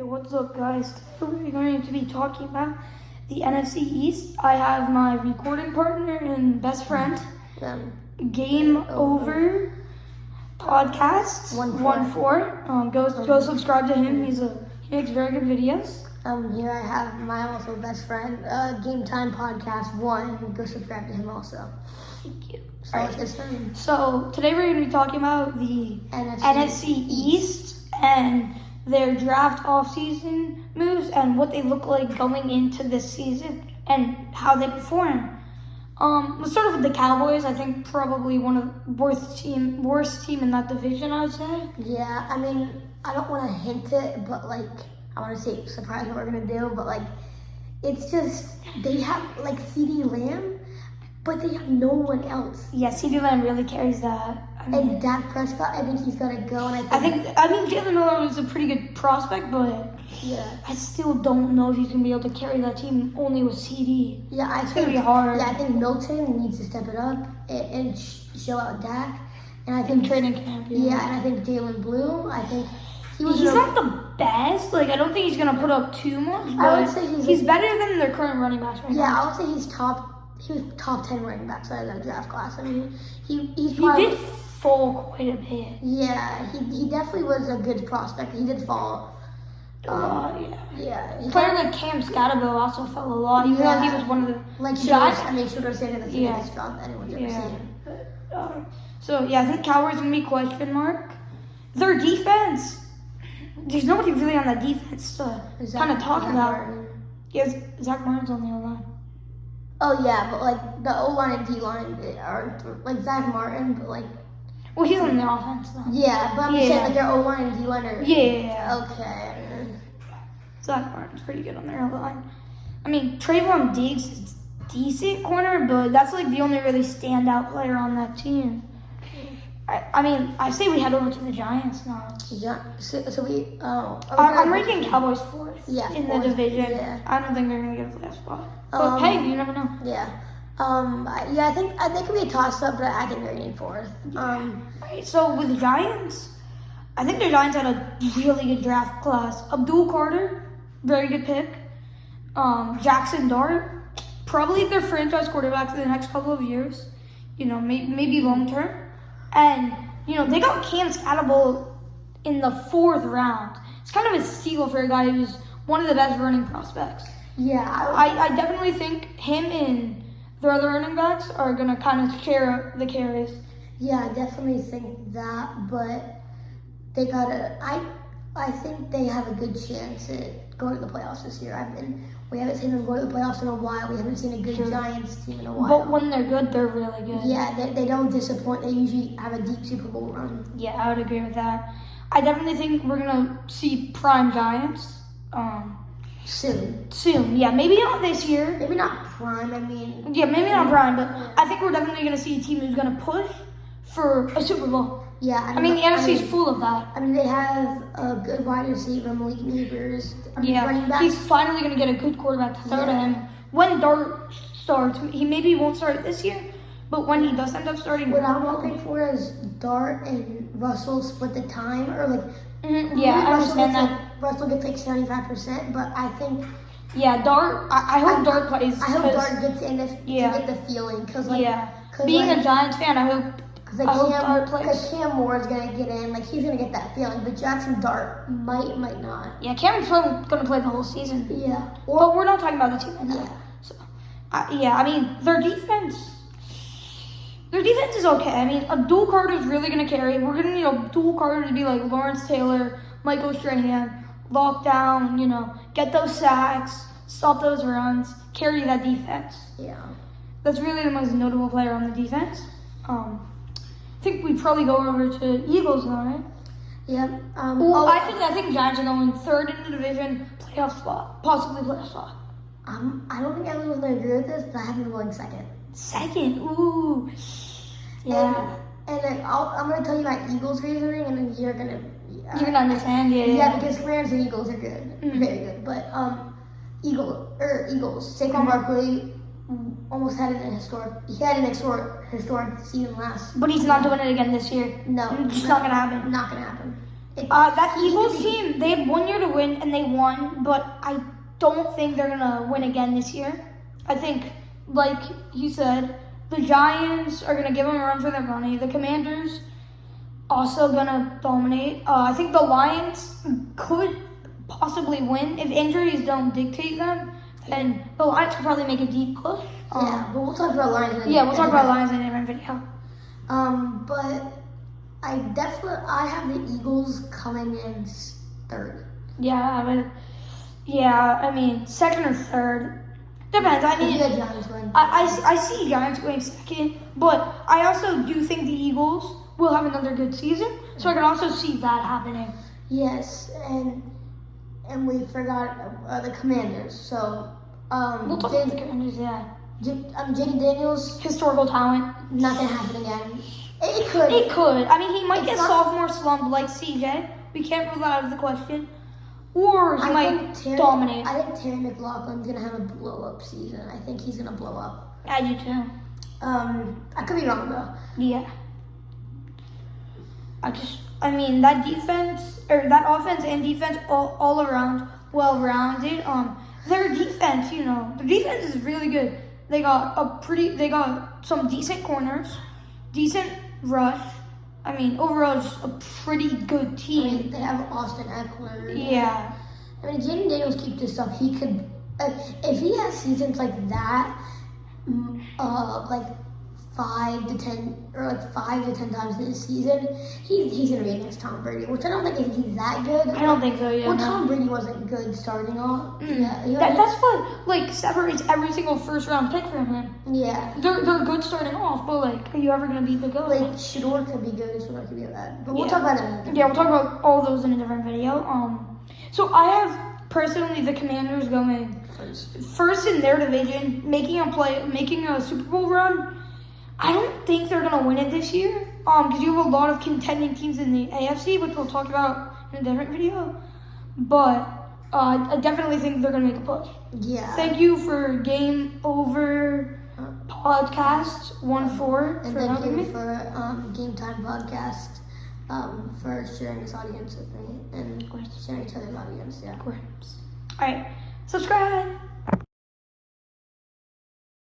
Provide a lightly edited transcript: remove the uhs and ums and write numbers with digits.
Yo, what's up, guys? Today we're going to be talking about the NFC East. I have my recording partner and best friend, Game Over Podcast 1-4. Go subscribe to him. He makes very good videos. Here I have my also best friend, Game Time Podcast 1. Go subscribe to him also. Thank you. So let's get started. So today we're going to be talking about the NFC East and their draft off-season moves and what they look like going into this season and how they perform. Let's start off with the Cowboys. I think probably one of the worst team in that division, I would say. Yeah, I mean, I don't want to hint it, but I want to say surprise what we're gonna do, but it's just they have CD Lamb, but they have no one else. Yeah, CeeDee Lamb really carries that. And Dak Prescott, I think he's got to go. And I mean, Jalen Miller was a pretty good prospect, but I still don't know if he's going to be able to carry that team only with CD. Yeah, it's going to be hard. Yeah, I think Milton needs to step it up and show out Dak. And I think training camp. Yeah, and I think Jalen Blue, I think he's not the best. I don't think he's going to put up too much. But I would say he's better than their current running backs right now. Yeah, I would say he was top 10 running backs out of that draft class. I mean, he did fall quite a bit. Yeah, he definitely was a good prospect. He did fall. Yeah. Player like Cam Scatterbill also fell a lot. Even though he was one of the shooters. I mean, shooters say that's the biggest job anyone's ever seen. I think Cowboys gonna be question mark. Their defense. There's nobody really on that defense to kind of talk about. Yes, Zach Martin's on the O-line. Oh yeah, but the O-line and D-line are Zach Martin, but well, he's on the offense though. Yeah, but I'm just saying their O-line and D-line are okay. Zach Martin's pretty good on their O-line. I mean, Trayvon Diggs is decent corner, but that's the only really standout player on that team. I say we head over to the Giants now. I'm ranking Cowboys fourth in the division. Yeah. I don't think they're gonna get a playoff spot. But hey, you never know. Yeah. I think it'll be a toss-up, but I think they're getting fourth. So with the Giants, I think the Giants had a really good draft class. Abdul Carter, very good pick. Jackson Dart, probably their franchise quarterback for the next couple of years. Maybe long term. And they got Cam Scatterbill in the 4th round. It's kind of a steal for a guy who's one of the best running prospects. Yeah, I definitely think him and their other running backs are going to kind of share the carries. Yeah, I definitely think that, but they I think they have a good chance at going to the playoffs this year. We haven't seen them go to the playoffs in a while. We haven't seen a good Giants team in a while. But when they're good, they're really good. Yeah, they don't disappoint. They usually have a deep Super Bowl run. Yeah, I would agree with that. I definitely think we're going to see prime Giants. Soon, yeah. Maybe not this year. Maybe not prime, Yeah, maybe not prime, but I think we're definitely going to see a team who's going to push for a Super Bowl. Yeah. The NFC is full of that. I mean, they have a good wide receiver, Malik Neighbors. Running back. He's finally going to get a good quarterback to throw to him. When Dart starts, he maybe won't start this year, but when he does end up starting. What I'm hoping for is Dart and Russell split the time, or I understand that. Russell gets 75%, but I think. Yeah, Dart. I hope Dart plays. I hope Dart gets in to get the feeling, because being a Giants fan, I hope Dart plays. Because Cam Moore is gonna get in, he's gonna get that feeling, but Jackson Dart might not. Yeah, Cam's gonna play the whole season. Yeah. Well, we're not talking about the team right now. Yeah. So, I mean, their defense is okay. I mean, Abdul Carter is really going to carry. We're going to need Abdul Carter to be like Lawrence Taylor, Michael Strahan, lock down, get those sacks, stop those runs, carry that defense. Yeah. That's really the most notable player on the defense. I think we probably go over to Eagles now, right? Yeah. I think Giants are going 3rd in the division, playoff spot, possibly playoff spot. I don't think everyone's going to agree with this, but I have them going second. Second? Ooh. Yeah. And I'm going to tell you my Eagles reasoning, and then you're going to understand, Yeah, because Rams and Eagles are good. Very good. But Eagles. Saquon Barkley almost had an historic season last. But he's not doing it again this year. No. It's just not going to happen. Not going to happen. That Eagles team, they had 1 year to win and they won, but I don't think they're gonna win again this year. I think, like you said, the Giants are gonna give them a run for their money. The Commanders also gonna dominate. I think the Lions could possibly win if injuries don't dictate them. And the Lions could probably make a deep push. But we'll talk about Lions. We'll talk about Lions in a different video. But I have the Eagles coming in third. I mean, second or third. Depends. I mean, Giants win. I see Giants going second, but I also do think the Eagles will have another good season. So I can also see that happening. Yes, and we forgot the Commanders. So We'll talk about the Commanders, Jaden Daniels, historical talent. not gonna happen again. It could. It could. I mean, he might It's get not- sophomore slump like CJ. We can't rule that out of the question. Or he might dominate. I think Terry McLaughlin's gonna have a blow up season. I think he's gonna blow up. I do too. I could be wrong though. Yeah. I mean, that defense, or that offense and defense all around, well-rounded. Their defense, their defense is really good. They got some decent corners, decent rush. I mean, overall, just a pretty good team. They have Austin Eckler. Yeah. I mean, Jaden Daniels keep this up. He could, if he has seasons like that, like 5 to 10 times this season, he's gonna be against Tom Brady, which I don't think he's that good. I don't think so. Yeah. Well, Tom Brady wasn't good starting off. Yeah, That's what separates every single first round pick from him. Yeah. They're good starting off, but are you ever gonna beat the GOAT? Shador could be good, Shador could be bad. But we'll talk about it. Yeah, we'll talk about all those in a different video. So I have personally the Commanders going first in their division, making a Super Bowl run. I don't think they're gonna win it this year, because you have a lot of contending teams in the AFC, which we'll talk about in a different video. But I definitely think they're gonna make a push. Yeah. Thank you for Game Over Podcast 1-4 And for thank having you me. for Game Time Podcast for sharing this audience with me and sharing each other's audience. Yeah. All right, subscribe.